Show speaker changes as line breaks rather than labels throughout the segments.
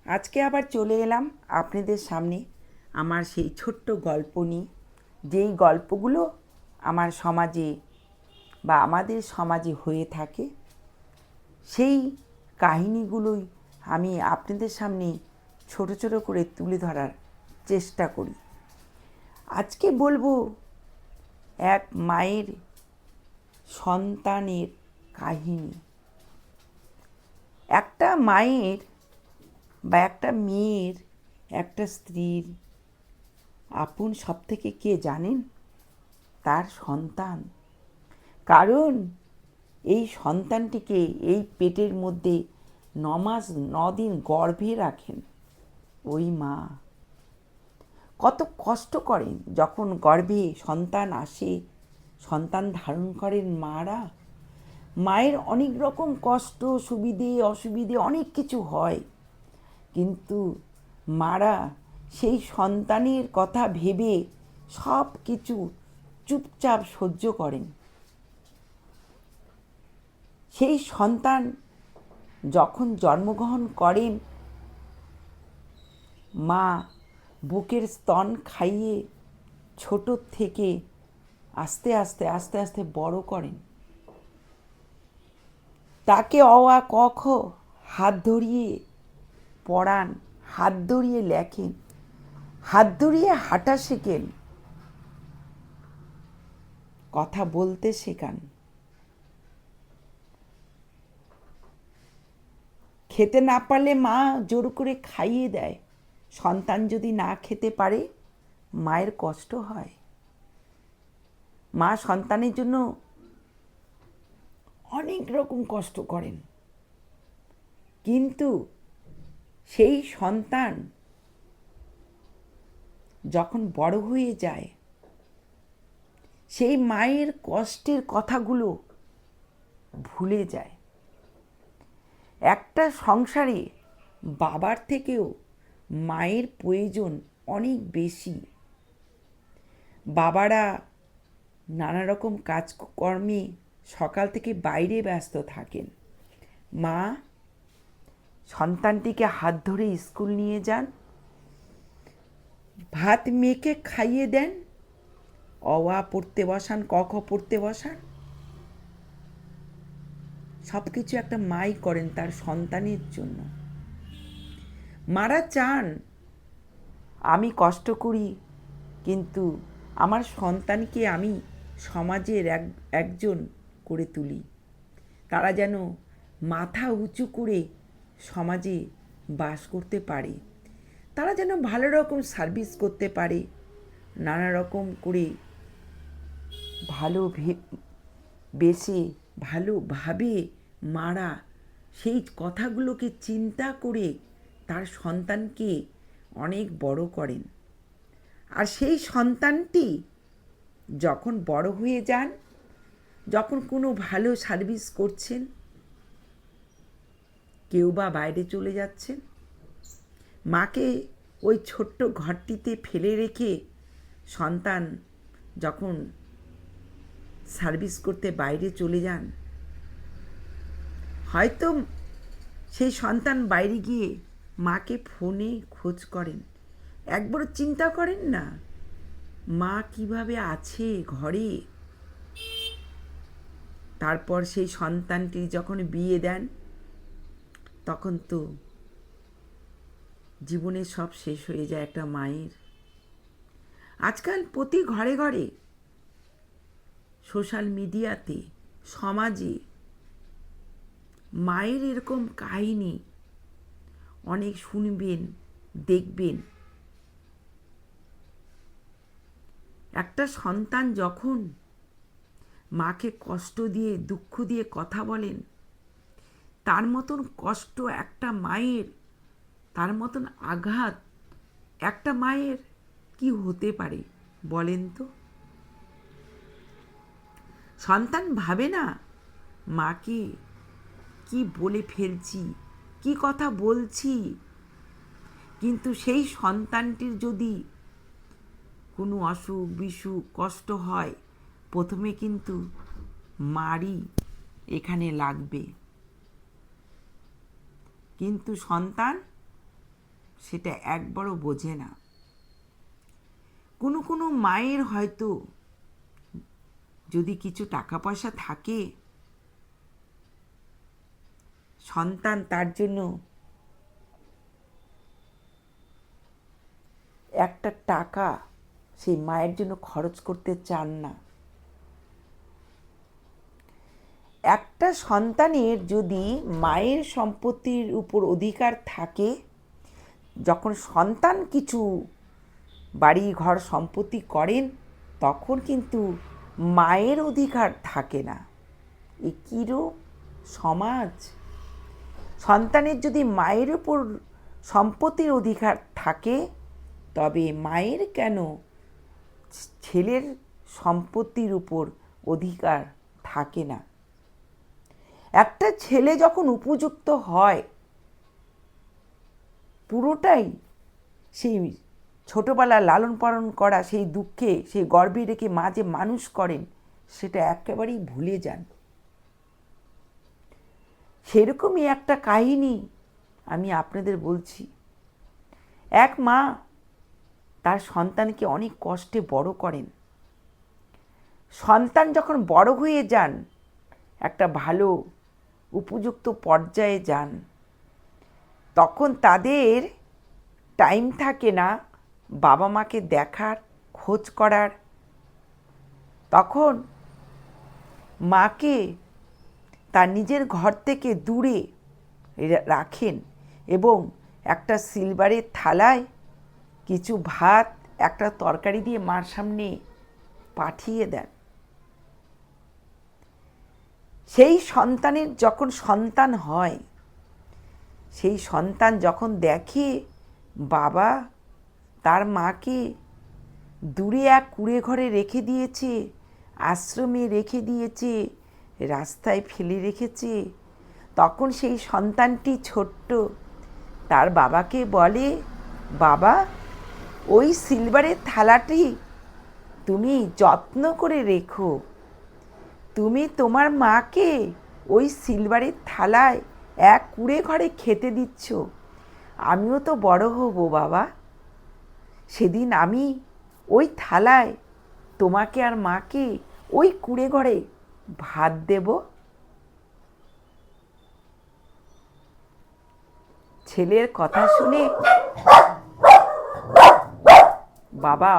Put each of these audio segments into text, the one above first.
আজকে আবার চলে এলাম আপনাদের সামনে আমার সেই ছোট্ট গল্প নিয়ে, যেই গল্পগুলো আমার সমাজে বা আমাদের সমাজে হয়ে থাকে, সেই কাহিনিগুলোই আমি আপনাদের সামনে ছোট ছোট করে তুলে ধরার চেষ্টা করি। আজকে বলবো এক মায়ের সন্তানের কাহিনী। একটা মায়ের বা একটা মেয়ের, একটা স্ত্রীর আপন সবথেকে কে জানেন? তার সন্তান। কারণ এই সন্তানটিকে এই পেটের মধ্যে ৯ মাস ৯ দিন গর্ভে রাখেন ওই মা। কত কষ্ট করেন যখন গর্ভে সন্তান আসে, সন্তান ধারণ করেন মারা। মায়ের অনেক রকম কষ্ট, সুবিধে অসুবিধে অনেক কিছু হয়, কিন্তু মারা সেই সন্তানের কথা ভেবে সব কিছু চুপচাপ সহ্য করেন। সেই সন্তান যখন জন্মগ্রহণ করেন, মা বুকের স্তন খাইয়ে ছোট থেকে আস্তে আস্তে আস্তে আস্তে বড় করেন। তাকে অ আ ক খ হাত ধরিয়ে পড়ান, হাত ধরিয়ে লেখেন, হাত ধরিয়ে হাঁটা শেখেন, কথা বলতে শেখান। খেতে না পারলে মা জোর করে খাইয়ে দেয়। সন্তান যদি না খেতে পারে, মায়ের কষ্ট হয়। মা সন্তানের জন্য অনেক রকম কষ্ট করেন, কিন্তু সেই সন্তান যখন বড় হয়ে যায়, সেই মায়ের কষ্টের কথাগুলো ভুলে যায়। একটা সংসারে বাবার থেকেও মায়ের প্রয়োজন অনেক বেশি। বাবারা নানা রকম কাজকর্মে সকাল থেকে বাইরে ব্যস্ত থাকেন। মা সন্তানটিকে হাত ধরে স্কুল নিয়ে যান, ভাত মেখে খাইয়ে দেন, অ আ পড়তে বসান, ক খ পড়তে বসান। সব কিছু একটা মাই করেন তার সন্তানের জন্য। মারা চান আমি কষ্ট করি, কিন্তু আমার সন্তানকে আমি সমাজের একজন করে তুলি। তারা যেন মাথা উঁচু করে সমাজে বাস করতে পারে, তারা যেন ভালো রকম সার্ভিস করতে পারে। নানা রকম করে ভালো বেশে ভালোভাবে মারা সেই কথাগুলোকে চিন্তা করে তার সন্তানকে অনেক বড় করেন। আর সেই সন্তানটি যখন বড় হয়ে যান, যখন কোনো ভালো সার্ভিস করছেন, কেউ বা বাইরে চলে যাচ্ছেন, মাকে ওই ছোট্ট ঘরটিতে ফেলে রেখে সন্তান যখন সার্ভিস করতে বাইরে চলে যান, হয়তো সেই সন্তান বাইরে গিয়ে মাকে ফোনে খোঁজ করেন, একবারও চিন্তা করেন না মা কিভাবে আছে ঘরে। তারপর সেই সন্তানটি যখন বিয়ে দেন, তখন তো জীবনে সব শেষ হয়ে যায় একটা মায়ের। আজকাল প্রতি ঘরে ঘরে সোশ্যাল মিডিয়াতে, সমাজে মায়ের এরকম কাহিনী অনেক শুনবেন, দেখবেন। একটা সন্তান যখন মাকে কষ্ট দিয়ে, দুঃখ দিয়ে কথা বলেন, তার মতন কষ্ট একটা মায়ের, তার মতন আঘাত একটা মায়ের কি হতে পারে বলেন তো? সন্তান ভাবে না মাকে কি বলে ফেলছি, কি কথা বলছি, কিন্তু সেই সন্তানটির যদি কোনো অসুখ বিসুখ কষ্ট হয়, প্রথমে কিন্তু মারই এখানে লাগবে। কিন্তু সন্তান সেটা একবারও বোঝে না। কোনো কোনো মায়ের হয়তো যদি কিছু টাকা পয়সা থাকে, সন্তান তার জন্য একটা টাকা সেই মায়ের জন্য খরচ করতে চান না। একটা সন্তানের যদি মায়ের সম্পত্তির উপর অধিকার থাকে, যখন সন্তান কিছু বাড়ি ঘর সম্পত্তি করেন, তখন কিন্তু মায়ের অধিকার থাকে না। এ কিরূপ সমাজ! সন্তানের যদি মায়ের উপর সম্পত্তির অধিকার থাকে, তবে মায়ের কেন ছেলের সম্পত্তির উপর অধিকার থাকে না? একটা ছেলে যখন উপযুক্ত হয়, পুরোটাই সেই ছোটোবেলা লালন পালন করা সেই দুঃখে, সেই গর্ভে রেখে মা যে মানুষ করেন, সেটা একেবারেই ভুলে যান। সেরকমই একটা কাহিনী আমি আপনাদের বলছি। এক মা তার সন্তানকে অনেক কষ্টে বড় করেন। সন্তান যখন বড় হয়ে যান, একটা ভালো উপযুক্ত পর্যায়ে যান, তখন তাদের টাইম থাকে না বাবা মাকে দেখার, খোঁজ করার। তখন মাকে তার নিজের ঘর থেকে দূরে রাখেন এবং একটা সিলভারের থালায় কিছু ভাত, একটা তরকারি দিয়ে মার সামনে পাঠিয়ে দেন। সেই সন্তানের যখন সন্তান হয়, সেই সন্তান যখন দেখে বাবা তার মাকে দূরে এক কুঁড়ে ঘরে রেখে দিয়েছে, আশ্রমে রেখে দিয়েছে, রাস্তায় ফেলে রেখেছে, তখন সেই সন্তানটি ছোট্ট তার বাবাকে বলে, বাবা ওই সিলভারের থালাটি তুমি যত্ন করে রেখো, তুমি তোমার মাকে ওই সিলভারের থালায় এক কুঁড়ে ঘরে খেতে দিচ্ছ, আমিও তো বড় হব বাবা, সেদিন আমি ওই থালায় তোমাকে আর মাকে ওই কুঁড়ে ঘরে ভাত দেব। ছেলের কথা শুনে বাবা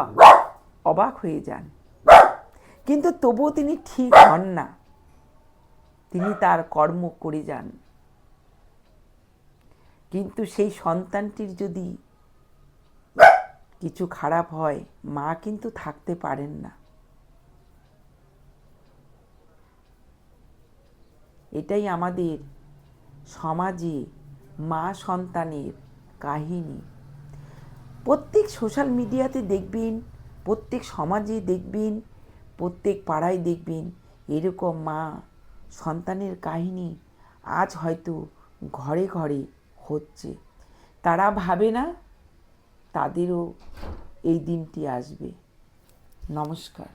অবাক হয়ে যান, কিন্তু তবুও তিনি ঠিক হন না, তিনি তার কর্ম করে যান। কিন্তু সেই সন্তানটির যদি কিছু খারাপ হয়, মা কিন্তু থাকতে পারেন না। এটাই আমাদের সমাজে মা সন্তানের কাহিনী। প্রত্যেক সোশ্যাল মিডিয়াতে দেখবেন, প্রত্যেক সমাজে দেখবেন, প্রত্যেক পাড়ায় দেখবেন এরকম মা সন্তানের কাহিনী আজ হয়তো ঘরে ঘরে হচ্ছে। তারা ভাবে না তাদেরও এই দিনটি আসবে। নমস্কার।